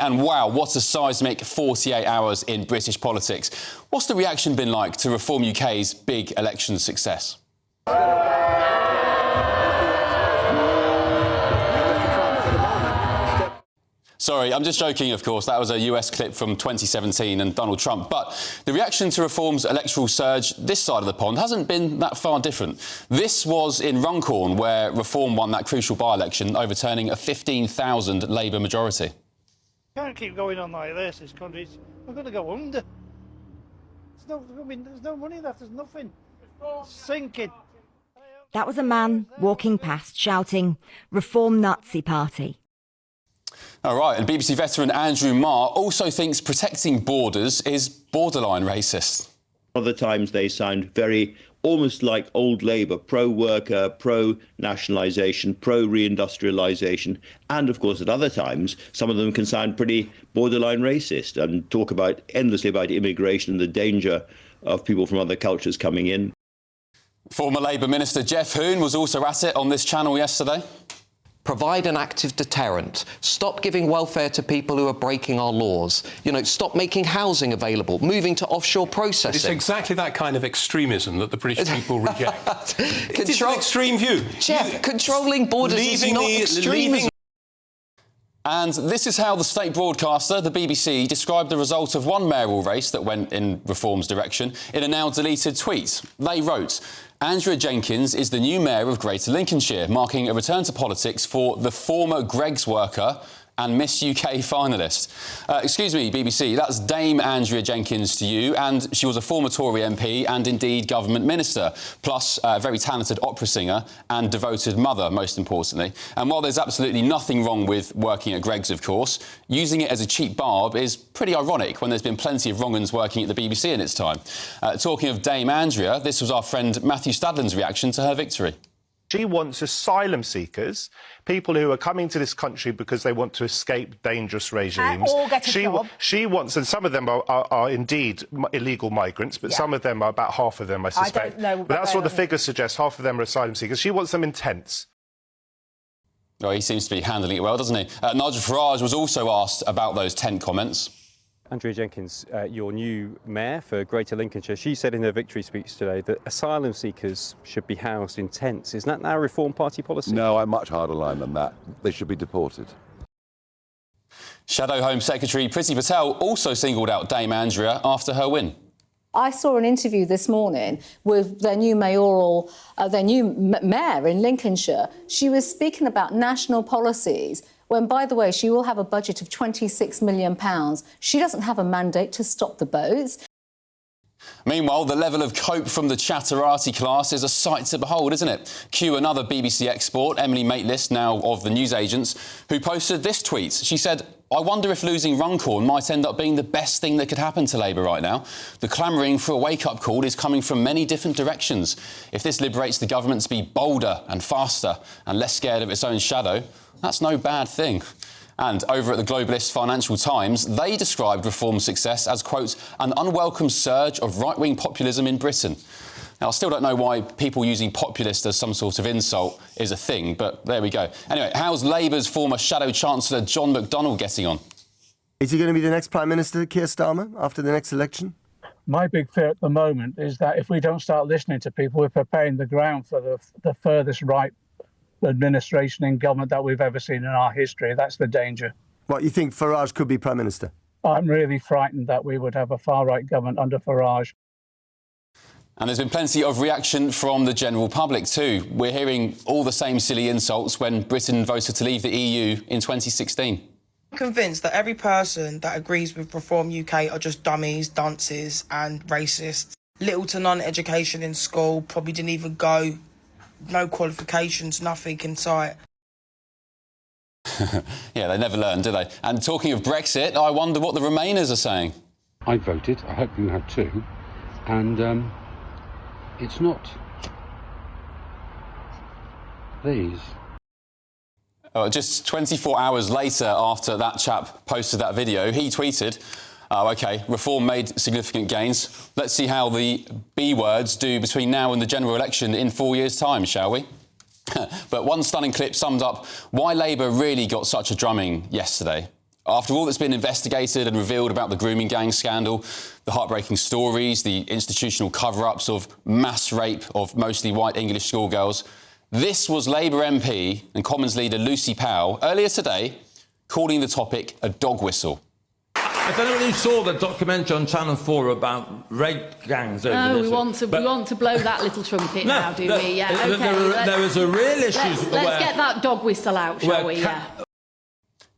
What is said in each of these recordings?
and wow, what a seismic 48 hours in British politics. What's the reaction been like to Reform UK's big election success? Sorry, I'm just joking, of course. That was a US clip from 2017 and Donald Trump. But the reaction to Reform's electoral surge this side of the pond hasn't been that far different. This was in Runcorn, where Reform won that crucial by-election, overturning a 15,000 Labour majority. Can't keep going on like this. This country's we're going to go under. There's no money left. There's nothing. It's sinking. That was a man walking past shouting, "Reform Nazi Party." All right, and BBC veteran Andrew Marr also thinks protecting borders is borderline racist. Other times they sound very, almost like old Labour, pro-worker, pro-nationalisation, pro-reindustrialisation. And, of course, at other times, some of them can sound pretty borderline racist and talk endlessly about immigration and the danger of people from other cultures coming in. Former Labour Minister Geoff Hoon was also at it on this channel yesterday. Provide an active deterrent. Stop giving welfare to people who are breaking our laws. You know, stop making housing available, moving to offshore processing. It's exactly that kind of extremism that the British people reject. It is an extreme view. Geoff, controlling borders is not extremism. And this is how the state broadcaster, the BBC, described the result of one mayoral race that went in Reform's direction in a now-deleted tweet. They wrote, "Andrea Jenkins is the new mayor of Greater Lincolnshire, marking a return to politics for the former Greggs worker and Miss UK finalist." Excuse me, BBC, that's Dame Andrea Jenkins to you, and she was a former Tory MP and indeed government minister, plus a very talented opera singer and devoted mother, most importantly. And while there's absolutely nothing wrong with working at Greggs, of course, using it as a cheap barb is pretty ironic when there's been plenty of wrong-uns working at the BBC in its time. Talking of Dame Andrea, this was our friend Matthew Stadland's reaction to her victory. She wants asylum seekers, people who are coming to this country because they want to escape dangerous regimes. Or get a job. She wants, and some of them are indeed illegal migrants, but some of them are, about half of them, I suspect. I don't know. But that's what the figures suggest, half of them are asylum seekers. She wants them in tents. Well, he seems to be handling it well, doesn't he? Nigel Farage was also asked about those tent comments. Andrea Jenkins, your new mayor for Greater Lincolnshire, she said in her victory speech today that asylum seekers should be housed in tents. Is that now Reform Party policy? No, I'm much harder line than that. They should be deported. Shadow Home Secretary Priti Patel also singled out Dame Andrea after her win. I saw an interview this morning with their new mayor in Lincolnshire. She was speaking about national policies when, by the way, she will have a budget of £26 million. She doesn't have a mandate to stop the boats. Meanwhile, the level of cope from the chatterati class is a sight to behold, isn't it? Cue another BBC export, Emily Maitlis, now of the newsagents, who posted this tweet. She said, "I wonder if losing Runcorn might end up being the best thing that could happen to Labour right now. The clamouring for a wake-up call is coming from many different directions. If this liberates the government to be bolder and faster and less scared of its own shadow, that's no bad thing." And over at the globalist Financial Times, they described Reform's success as, quote, "an unwelcome surge of right-wing populism in Britain." Now, I still don't know why people using populist as some sort of insult is a thing, but there we go. Anyway, how's Labour's former Shadow Chancellor John McDonnell getting on? Is he going to be the next Prime Minister, Keir Starmer, after the next election? My big fear at the moment is that if we don't start listening to people, we're preparing the ground for the furthest right administration in government that we've ever seen in our history. That's the danger. What, you think Farage could be Prime Minister? I'm really frightened that we would have a far-right government under Farage. And there's been plenty of reaction from the general public too. We're hearing all the same silly insults when Britain voted to leave the EU in 2016. I'm convinced that every person that agrees with Reform UK are just dummies, dunces and racists. Little to none education in school, probably didn't even go. No qualifications, nothing in sight. Yeah, they never learn, do they? And talking of Brexit, I wonder what the Remainers are saying. I voted, I hope you have too, and it's not these. Just 24 hours later after that chap posted that video, he tweeted, "Oh, OK, Reform made significant gains. Let's see how the B words do between now and the general election in 4 years' time, shall we?" But one stunning clip summed up why Labour really got such a drumming yesterday. After all that's been investigated and revealed about the grooming gang scandal, the heartbreaking stories, the institutional cover-ups of mass rape of mostly white English schoolgirls, this was Labour MP and Commons leader Lucy Powell earlier today calling the topic a dog whistle. I don't know whether you saw the documentary on Channel 4 about rape gangs over No, this. we want to blow that little trumpet now, do we? Yeah, OK. There was a real issue Let's get that dog whistle out, shall we? Yeah.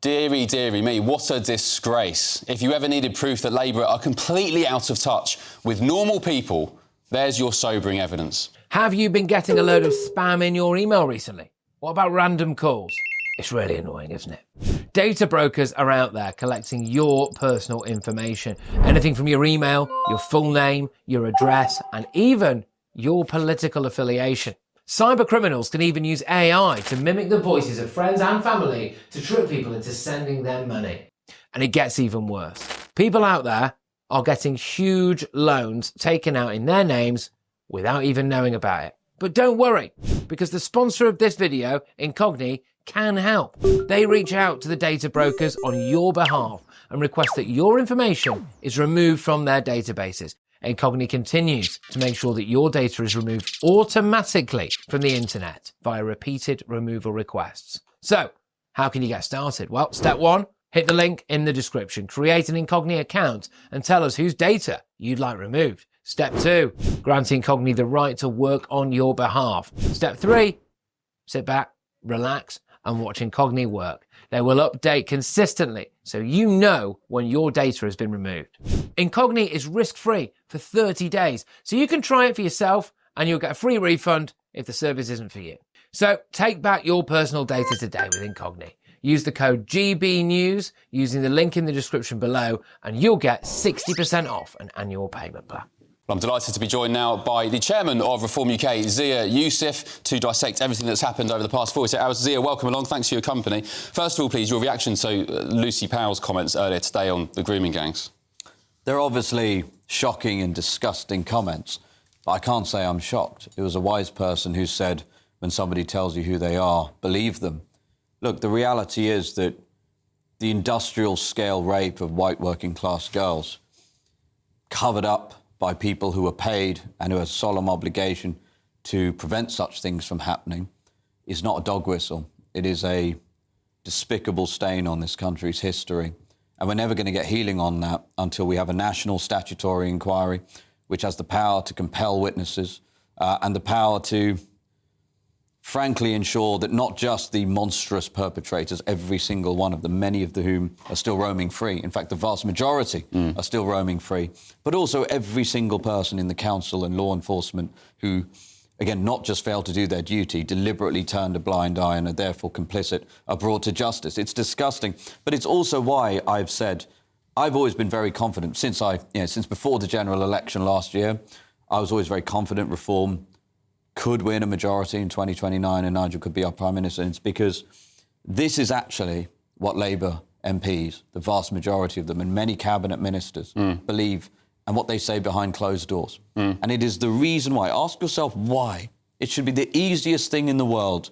Deary, deary me, what a disgrace. If you ever needed proof that Labour are completely out of touch with normal people, there's your sobering evidence. Have you been getting a load of spam in your email recently? What about random calls? It's really annoying, isn't it? Data brokers are out there collecting your personal information. Anything from your email, your full name, your address, and even your political affiliation. Cyber criminals can even use AI to mimic the voices of friends and family to trick people into sending them money. And it gets even worse. People out there are getting huge loans taken out in their names without even knowing about it. But don't worry, because the sponsor of this video, Incogni, can help. They reach out to the data brokers on your behalf and request that your information is removed from their databases. Incogni continues to make sure that your data is removed automatically from the internet via repeated removal requests. So, how can you get started? Well, step 1, hit the link in the description, create an Incogni account and tell us whose data you'd like removed. Step 2, grant Incogni the right to work on your behalf. Step 3, sit back, relax and watch Incogni work. They will update consistently so you know when your data has been removed. Incogni is risk-free for 30 days, so you can try it for yourself and you'll get a free refund if the service isn't for you. So take back your personal data today with Incogni. Use the code GBNews using the link in the description below and you'll get 60% off an annual payment plan. I'm delighted to be joined now by the chairman of Reform UK, Zia Yusuf, to dissect everything that's happened over the past 48 hours. Zia, welcome along. Thanks for your company. First of all, please, your reaction to Lucy Powell's comments earlier today on the grooming gangs. They're obviously shocking and disgusting comments, but I can't say I'm shocked. It was a wise person who said, when somebody tells you who they are, believe them. Look, the reality is that the industrial-scale rape of white working-class girls, covered up by people who are paid and who have a solemn obligation to prevent such things from happening, is not a dog whistle. It is a despicable stain on this country's history. And we're never going to get healing on that until we have a national statutory inquiry, which has the power to compel witnesses and the power to, frankly, ensure that not just the monstrous perpetrators, every single one of them, many of whom are still roaming free, in fact, the vast majority are still roaming free, but also every single person in the council and law enforcement who, again, not just failed to do their duty, deliberately turned a blind eye and are therefore complicit, are brought to justice. It's disgusting, but it's also why I've said I've always been very confident since before the general election last year. I was always very confident Reform could win a majority in 2029 and Nigel could be our Prime Minister. And it's because this is actually what Labour MPs, the vast majority of them, and many cabinet ministers believe and what they say behind closed doors. And it is the reason why. Ask yourself why. It should be the easiest thing in the world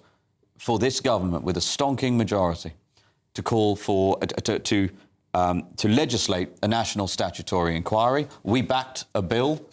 for this government with a stonking majority to call for, to legislate a national statutory inquiry. We backed a bill,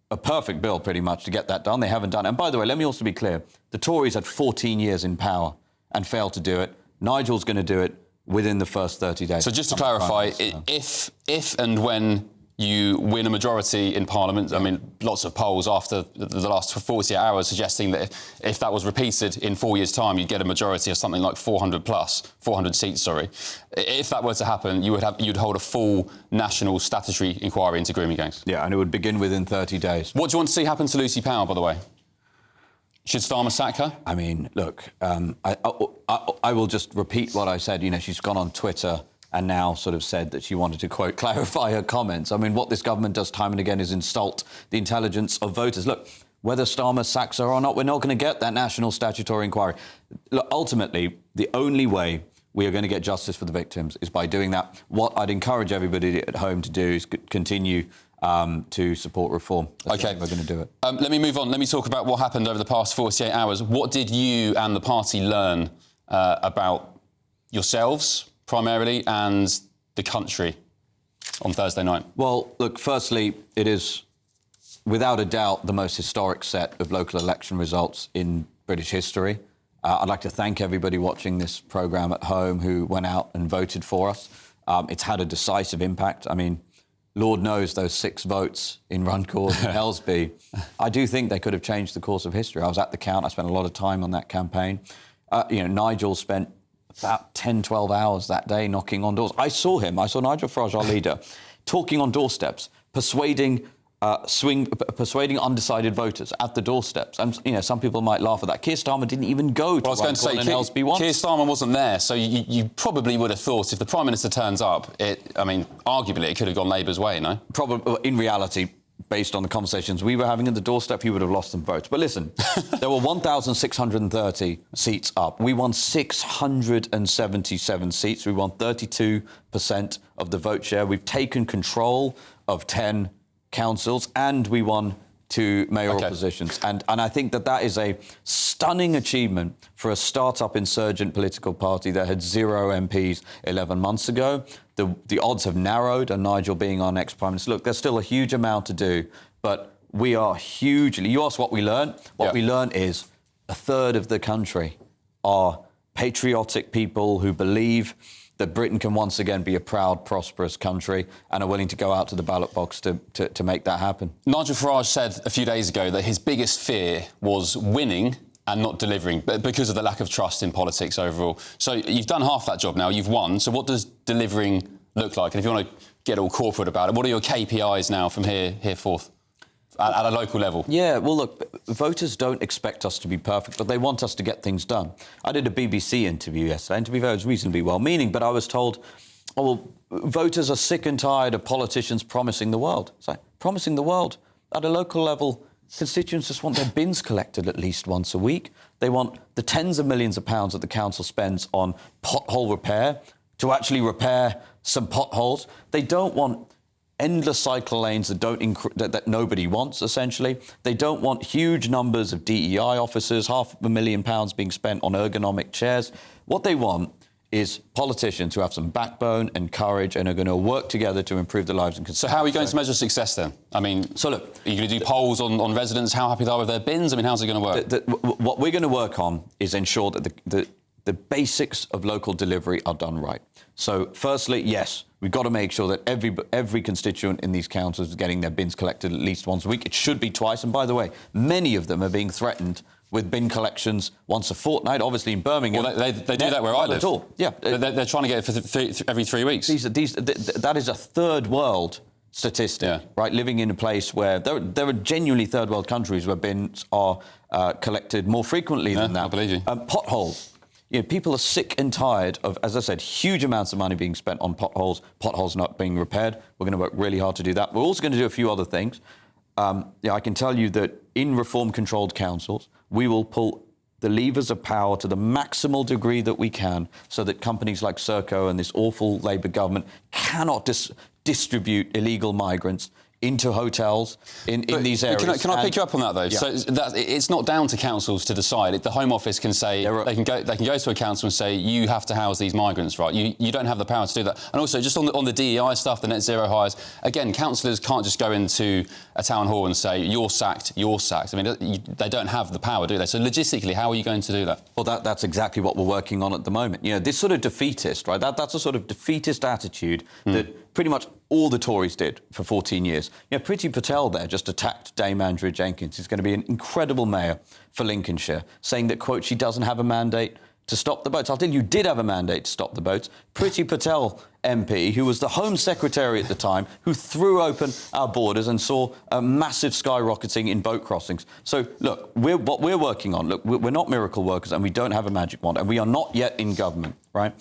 a perfect bill pretty much, to get that done. They haven't done it. And by the way, let me also be clear. The Tories had 14 years in power and failed to do it. Nigel's going to do it within the first 30 days. So just to clarify, if and when you win a majority in Parliament, I mean, lots of polls after the last 48 hours suggesting that if that was repeated in 4 years' time, you'd get a majority of something like 400 seats, sorry. If that were to happen, you'd hold a full national statutory inquiry into grooming gangs. Yeah, and it would begin within 30 days. What do you want to see happen to Lucy Powell, by the way? Should Starmer sack her? I mean, look, I will just repeat what I said. You know, she's gone on Twitter and now sort of said that she wanted to, quote, clarify her comments. I mean, what this government does time and again is insult the intelligence of voters. Look, whether Starmer sacks her or not, we're not going to get that national statutory inquiry. Look, ultimately, the only way we are going to get justice for the victims is by doing that. What I'd encourage everybody at home to do is continue to support Reform. That's OK. We're going to do it. Let me move on. Let me talk about what happened over the past 48 hours. What did you and the party learn about yourselves, primarily and the country on Thursday night? Well, look, firstly, it is without a doubt the most historic set of local election results in British history. I'd like to thank everybody watching this programme at home who went out and voted for us. It's had a decisive impact. I mean, Lord knows those 6 votes in Runcorn and Helsby. I do think they could have changed the course of history. I was at the count. I spent a lot of time on that campaign. Nigel spent about 10, 12 hours that day knocking on doors. I saw Nigel Farage, our leader, talking on doorsteps, persuading undecided voters at the doorsteps. And, some people might laugh at that. Keir Starmer didn't even go to Runcorn and Helsby once. Keir Starmer wasn't there, so you probably would have thought if the Prime Minister turns up, arguably it could have gone Labour's way, no? Probably, in reality, based on the conversations we were having at the doorstep, he would have lost some votes. But listen, there were 1,630 seats up. We won 677 seats. We won 32% of the vote share. We've taken control of 10 councils, and we won 2 mayoral positions. And I think that is a stunning achievement for a start-up insurgent political party that had 0 MPs 11 months ago. The odds have narrowed, and Nigel being our next Prime Minister. Look, there's still a huge amount to do, but we are hugely... You asked what we learned? What we learned is a third of the country are patriotic people who believe that Britain can once again be a proud, prosperous country and are willing to go out to the ballot box to make that happen. Nigel Farage said a few days ago that his biggest fear was winning and not delivering, because of the lack of trust in politics overall. So you've done half that job now, you've won. So what does delivering look like? And if you want to get all corporate about it, what are your KPIs now from here forth? At a local level? Yeah, well, look, voters don't expect us to be perfect, but they want us to get things done. I did a BBC interview yesterday, and to be fair, it was reasonably well-meaning, but I was told, voters are sick and tired of politicians promising the world. It's like, promising the world? At a local level, constituents just want their bins collected at least once a week. They want the tens of millions of pounds that the council spends on pothole repair to actually repair some potholes. They don't want endless cycle lanes that nobody wants, essentially. They don't want huge numbers of DEI officers, £500,000 being spent on ergonomic chairs. What they want is politicians who have some backbone and courage and are going to work together to improve the lives and constituents. So how are you going to measure success then? I mean, so look, are you going to do polls on residents, how happy they are with their bins? I mean, how's it going to work? What we're going to work on is ensure that the basics of local delivery are done right. So, firstly, yes, we've got to make sure that every constituent in these councils is getting their bins collected at least once a week. It should be twice. And by the way, many of them are being threatened with bin collections once a fortnight. Obviously, in Birmingham, well, they do that where I live. At all. Yeah, they're trying to get it for every 3 weeks. That is a third world statistic, right? Living in a place where there are genuinely third world countries where bins are collected more frequently than that. I believe you. Potholes. People are sick and tired of, as I said, huge amounts of money being spent on potholes not being repaired. We're going to work really hard to do that. We're also going to do a few other things. I can tell you that in reform-controlled councils, we will pull the levers of power to the maximal degree that we can so that companies like Serco and this awful Labour government cannot distribute illegal migrants into hotels in these areas. Can I pick you up on that, though? Yeah. So it's not down to councils to decide. The Home Office can say, they can go to a council and say, you have to house these migrants, right? You don't have the power to do that. And also, just on the DEI stuff, the net zero hires, again, councillors can't just go into a town hall and say, you're sacked. I mean, they don't have the power, do they? So logistically, how are you going to do that? Well, that's exactly what we're working on at the moment. This sort of defeatist, right? That's a sort of defeatist attitude that pretty much all the Tories did for 14 years. Priti Patel there just attacked Dame Andrew Jenkins. He's going to be an incredible mayor for Lincolnshire, saying that, quote, she doesn't have a mandate to stop the boats. I'll tell you did have a mandate to stop the boats. Priti Patel MP, who was the Home Secretary at the time, who threw open our borders and saw a massive skyrocketing in boat crossings. So, look, what we're working on, look, we're not miracle workers and we don't have a magic wand and we are not yet in government, right?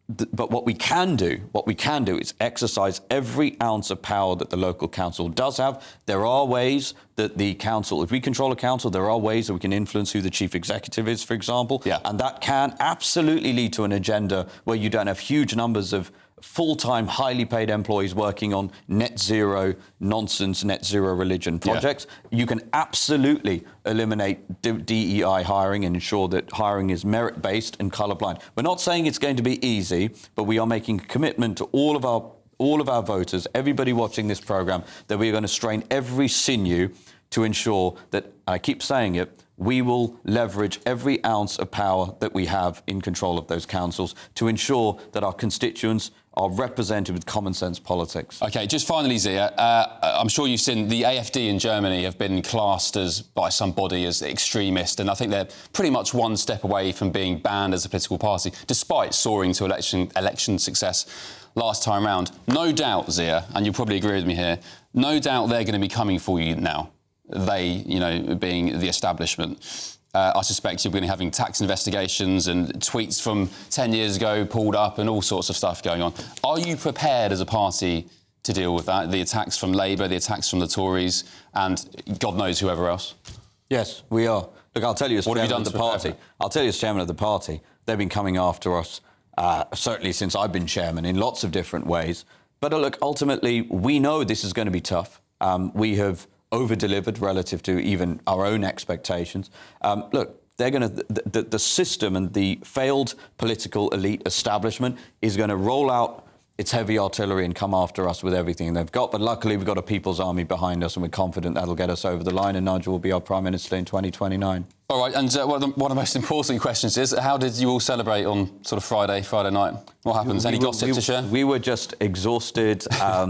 But what we can do is exercise every ounce of power that the local council does have. There are ways that the council, if we control a council, there are ways that we can influence who the chief executive is, for example. Yeah. And that can absolutely lead to an agenda where you don't have huge numbers of full-time, highly paid employees working on net zero nonsense, net zero religion projects. Yeah. You can absolutely eliminate DEI hiring and ensure that hiring is merit-based and colourblind. We're not saying it's going to be easy, but we are making a commitment to all of our voters, everybody watching this programme, that we are going to strain every sinew to ensure that, I keep saying it, we will leverage every ounce of power that we have in control of those councils to ensure that our constituents are represented with common sense politics. OK, just finally, Zia, I'm sure you've seen the AfD in Germany have been classed by somebody as extremist, and I think they're pretty much one step away from being banned as a political party, despite soaring to election success last time round. No doubt, Zia, and you'll probably agree with me here, no doubt they're going to be coming for you now. They, being the establishment. I suspect you're going to be having tax investigations and tweets from 10 years ago pulled up and all sorts of stuff going on. Are you prepared as a party to deal with that? The attacks from Labour, the attacks from the Tories, and God knows whoever else? Yes, we are. Look, I'll tell you as chairman of the party. I'll tell you as chairman of the party, they've been coming after us, certainly since I've been chairman, in lots of different ways. But look, ultimately, we know this is going to be tough. We have over-delivered relative to even our own expectations. Look, they're going to the system and the failed political elite establishment is going to roll out its heavy artillery and come after us with everything they've got. But luckily, we've got a people's army behind us, and we're confident that'll get us over the line. And Nigel will be our Prime Minister in 2029. All right, and one of the most important questions is, how did you all celebrate on sort of Friday night? What happens? Any gossip to share? We were just exhausted. I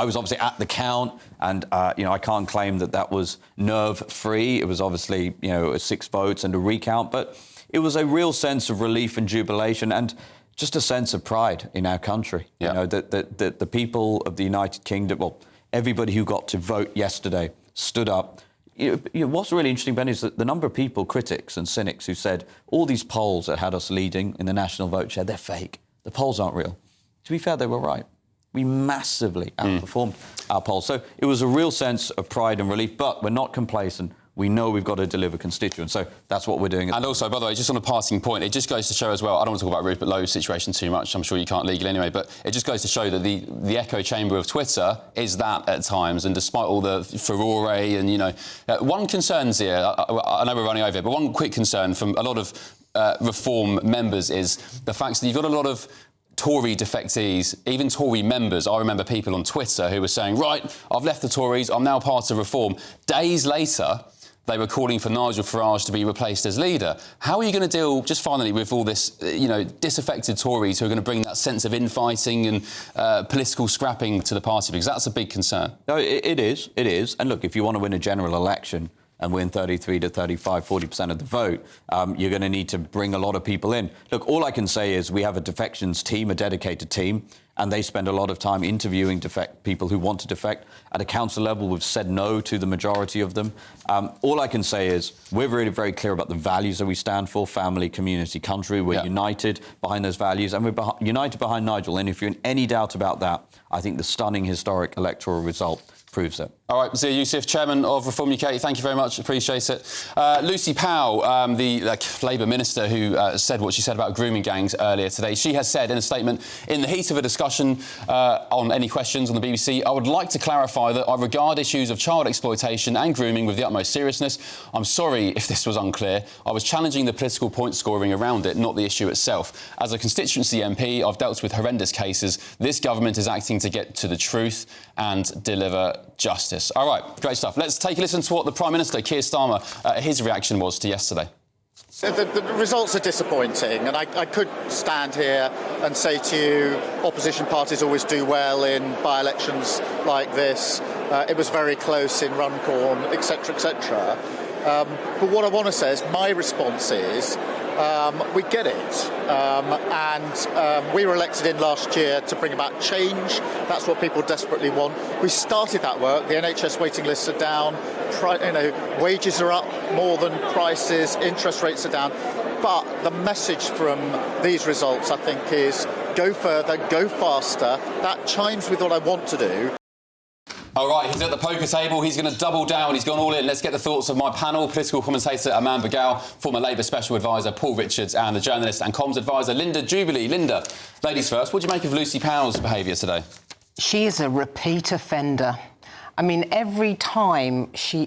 was obviously at the count, and I can't claim that was nerve-free. It was obviously 6 votes and a recount, but it was a real sense of relief and jubilation, and just a sense of pride in our country. Yeah. That the people of the United Kingdom, well, everybody who got to vote yesterday stood up. What's really interesting, Ben, is that the number of people, critics and cynics, who said all these polls that had us leading in the national vote share, they're fake. The polls aren't real. To be fair, they were right. We massively outperformed our polls. So it was a real sense of pride and relief, but we're not complacent. We know we've got to deliver constituents, so that's what we're doing. And also, by the way, just on a passing point, it just goes to show as well, I don't want to talk about Rupert Lowe's situation too much, I'm sure you can't legally anyway, but it just goes to show that the echo chamber of Twitter is that at times, and despite all the furore and, one concern, Zia, I know we're running over, but one quick concern from a lot of Reform members is the fact that you've got a lot of Tory defectees, even Tory members. I remember people on Twitter who were saying, right, I've left the Tories, I'm now part of Reform. Days later, they were calling for Nigel Farage to be replaced as leader. How are you going to deal, just finally, with all this, disaffected Tories who are going to bring that sense of infighting and political scrapping to the party? Because that's a big concern. No, it is. And look, if you want to win a general election and win 33 to 35, 40% of the vote, you're going to need to bring a lot of people in. Look, all I can say is we have a defections team, a dedicated team, and they spend a lot of time interviewing people who want to defect. At a council level, we've said no to the majority of them. All I can say is we're really very clear about the values that we stand for, family, community, country. We're united behind those values, and we're united behind Nigel. And if you're in any doubt about that, I think the stunning historic electoral result proves it. All right, Zia Yusuf, Chairman of Reform UK, thank you very much, appreciate it. Lucy Powell, the Labour minister who said what she said about grooming gangs earlier today, she has said in a statement, in the heat of a discussion on any questions on the BBC, I would like to clarify that I regard issues of child exploitation and grooming with the utmost seriousness. I'm sorry if this was unclear. I was challenging the political point scoring around it, not the issue itself. As a constituency MP, I've dealt with horrendous cases. This government is acting to get to the truth and deliver justice. All right, great stuff. Let's take a listen to what the Prime Minister, Keir Starmer, his reaction was to yesterday. The results are disappointing, and I could stand here and say to you, opposition parties always do well in by-elections like this. It was very close in Runcorn, etc., etc. But what I want to say is my response is we get it. We were elected in last year to bring about change. That's what people desperately want. We started that work. The NHS waiting lists are down. Wages are up more than prices. Interest rates are down. But the message from these results, I think, is go further, go faster. That chimes with what I want to do. All right, he's at the poker table. He's going to double down. He's gone all in. Let's get the thoughts of my panel. Political commentator Aman Bagal, former Labour Special Advisor Paul Richards, and the journalist and comms advisor Linda Jubilee. Linda, ladies first, what do you make of Lucy Powell's behaviour today? She is a repeat offender. I mean, every time she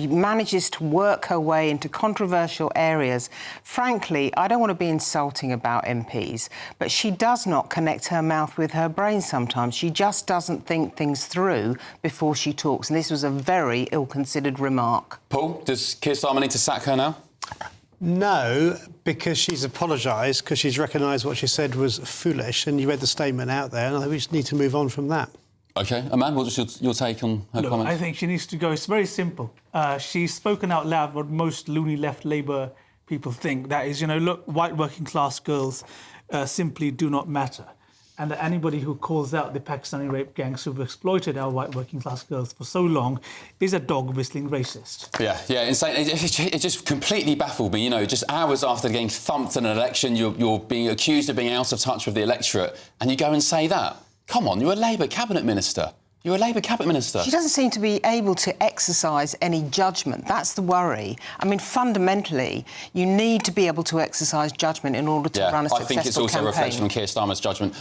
manages to work her way into controversial areas, frankly, I don't want to be insulting about MPs, but she does not connect her mouth with her brain sometimes. She just doesn't think things through before she talks, and this was a very ill-considered remark. Paul, does Keir Starmer need to sack her now? No, because she's apologised, because she's recognised what she said was foolish, and you read the statement out there, and I think we just need to move on from that. OK. Aman, what's your take on her comments? I think she needs to go. It's very simple. She's spoken out loud what most loony left Labour people think. That is, look, white working class girls simply do not matter. And that anybody who calls out the Pakistani rape gangs who've exploited our white working class girls for so long is a dog-whistling racist. Yeah, insane. It just completely baffled me. Just hours after getting thumped in an election, you're being accused of being out of touch with the electorate, and you go and say that. Come on, you're a Labour cabinet minister. You're a Labour cabinet minister. She doesn't seem to be able to exercise any judgment. That's the worry. I mean, fundamentally, you need to be able to exercise judgment in order to run a successful campaign. I think it's also a reflection on Keir Starmer's judgment.